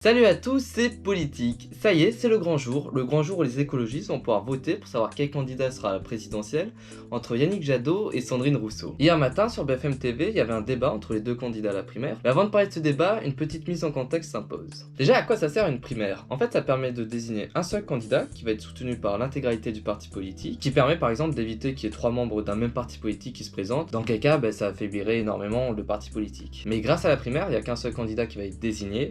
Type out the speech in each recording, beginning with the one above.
Salut à tous, c'est Politique. Ça y est, c'est le grand jour où les écologistes vont pouvoir voter pour savoir quel candidat sera à la présidentielle entre Yannick Jadot et Sandrine Rousseau. Hier matin, sur BFM TV, il y avait un débat entre les deux candidats à la primaire. Mais avant de parler de ce débat, une petite mise en contexte s'impose. Déjà, à quoi ça sert une primaire? En fait, ça permet de désigner un seul candidat qui va être soutenu par l'intégralité du parti politique, qui permet par exemple d'éviter qu'il y ait trois membres d'un même parti politique qui se présentent, dans quel cas ça affaiblirait énormément le parti politique. Mais grâce à la primaire, il n'y a qu'un seul candidat qui va être désigné,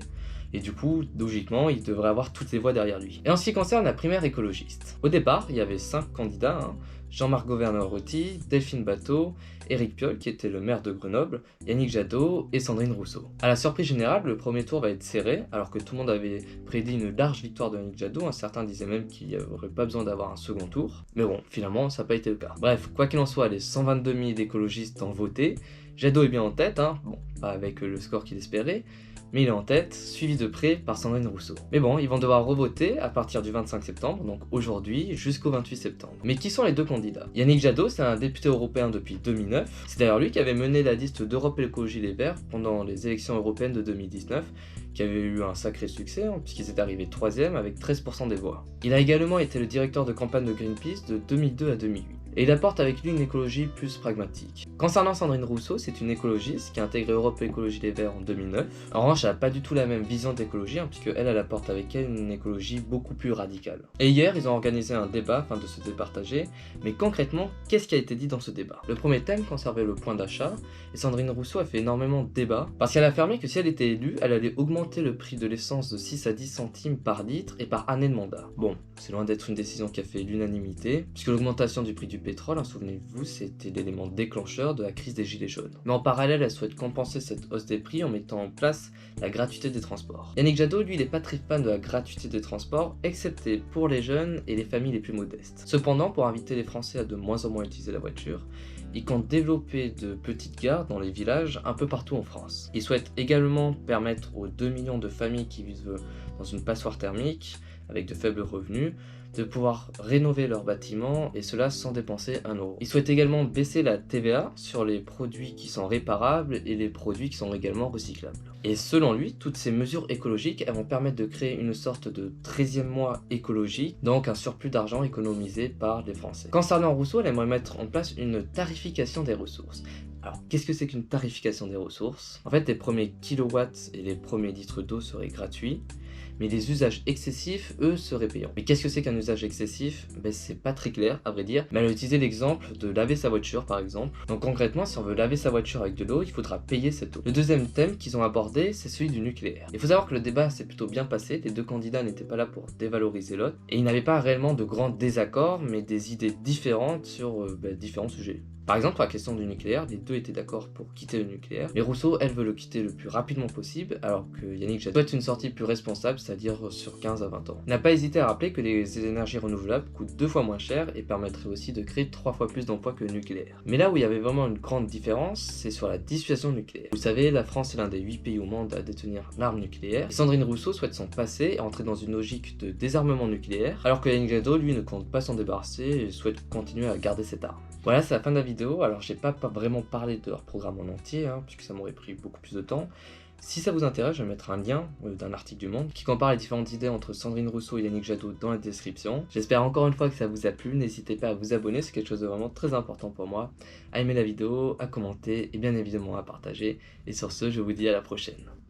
et du coup, logiquement, il devrait avoir toutes les voix derrière lui. Et en ce qui concerne la primaire écologiste, au départ, il y avait 5 candidats, Jean-Marc Gouverneur-Roty, Delphine Batho, Éric Piolle, qui était le maire de Grenoble, Yannick Jadot et Sandrine Rousseau. À la surprise générale, le premier tour va être serré, alors que tout le monde avait prédit une large victoire de Yannick Jadot, certains disaient même qu'il n'y aurait pas besoin d'avoir un second tour. Mais bon, finalement, ça n'a pas été le cas. Bref, quoi qu'il en soit, les 122 000 écologistes ont voté, Jadot est bien en tête, bon, pas avec le score qu'il espérait, mais il est en tête, suivi de près par Sandrine Rousseau. Mais bon, ils vont devoir revoter à partir du 25 septembre, donc aujourd'hui, jusqu'au 28 septembre. Mais qui sont les deux candidats? Yannick Jadot, c'est un député européen depuis 2009. C'est d'ailleurs lui qui avait mené la liste d'Europe Écologie Les Verts pendant les élections européennes de 2019, qui avait eu un sacré succès, puisqu'ils étaient arrivés 3ème avec 13% des voix. Il a également été le directeur de campagne de Greenpeace de 2002 à 2008. Et il apporte avec lui une écologie plus pragmatique. Concernant Sandrine Rousseau, c'est une écologiste qui a intégré Europe Écologie Les Verts en 2009. En revanche, elle n'a pas du tout la même vision d'écologie, puisque elle apporte avec elle une écologie beaucoup plus radicale. Et hier, ils ont organisé un débat afin de se départager, mais concrètement, qu'est-ce qui a été dit dans ce débat? Le premier thème conservait le point d'achat, et Sandrine Rousseau a fait énormément de débats, parce qu'elle a affirmé que si elle était élue, elle allait augmenter le prix de l'essence de 6 à 10 centimes par litre et par année de mandat. Bon, c'est loin d'être une décision qui a fait l'unanimité, puisque l'augmentation du prix du pétrole, souvenez-vous, c'était l'élément déclencheur de la crise des gilets jaunes. Mais en parallèle, elle souhaite compenser cette hausse des prix en mettant en place la gratuité des transports. Yannick Jadot, lui, il n'est pas très fan de la gratuité des transports, excepté pour les jeunes et les familles les plus modestes. Cependant, pour inviter les Français à de moins en moins utiliser la voiture, il compte développer de petites gares dans les villages un peu partout en France. Il souhaite également permettre aux 2 millions de familles qui vivent dans une passoire thermique, avec de faibles revenus, de pouvoir rénover leurs bâtiments, et cela sans dépenser 1 euro. Il souhaite également baisser la TVA sur les produits qui sont réparables et les produits qui sont également recyclables. Et selon lui, toutes ces mesures écologiques, elles vont permettre de créer une sorte de 13e mois écologique, donc un surplus d'argent économisé par les Français. Concernant Rousseau, elle aimerait mettre en place une tarification des ressources. Alors, qu'est-ce que c'est qu'une tarification des ressources? En fait, les premiers kilowatts et les premiers litres d'eau seraient gratuits, mais les usages excessifs, eux, seraient payants. Mais qu'est-ce que c'est qu'un usage excessif? C'est pas très clair, à vrai dire, mais elle a utilisé l'exemple de laver sa voiture, par exemple. Donc concrètement, si on veut laver sa voiture avec de l'eau, il faudra payer cette eau. Le deuxième thème qu'ils ont abordé, c'est celui du nucléaire. Il faut savoir que le débat s'est plutôt bien passé, les deux candidats n'étaient pas là pour dévaloriser l'autre, et ils n'avaient pas réellement de grands désaccords, mais des idées différentes sur différents sujets. Par exemple, pour la question du nucléaire, les deux étaient d'accord pour quitter le nucléaire, mais Rousseau, elle, veut le quitter le plus rapidement possible, alors que Yannick Jadot souhaite une sortie plus responsable, c'est-à-dire sur 15 à 20 ans. Il n'a pas hésité à rappeler que les énergies renouvelables coûtent 2 fois moins cher et permettraient aussi de créer 3 fois plus d'emplois que le nucléaire. Mais là où il y avait vraiment une grande différence, c'est sur la dissuasion nucléaire. Vous savez, la France est l'un des 8 pays au monde à détenir l'arme nucléaire, et Sandrine Rousseau souhaite s'en passer et entrer dans une logique de désarmement nucléaire, alors que Yannick Jadot, lui, ne compte pas s'en débarrasser et souhaite continuer à garder cette arme. Voilà, c'est la fin de la vidéo. Alors j'ai pas vraiment parlé de leur programme en entier, puisque ça m'aurait pris beaucoup plus de temps. Si ça vous intéresse, je vais mettre un lien d'un article du Monde qui compare les différentes idées entre Sandrine Rousseau et Yannick Jadot dans la description. J'espère encore une fois que ça vous a plu, n'hésitez pas à vous abonner, c'est quelque chose de vraiment très important pour moi, à aimer la vidéo, à commenter et bien évidemment à partager. Et sur ce, je vous dis à la prochaine.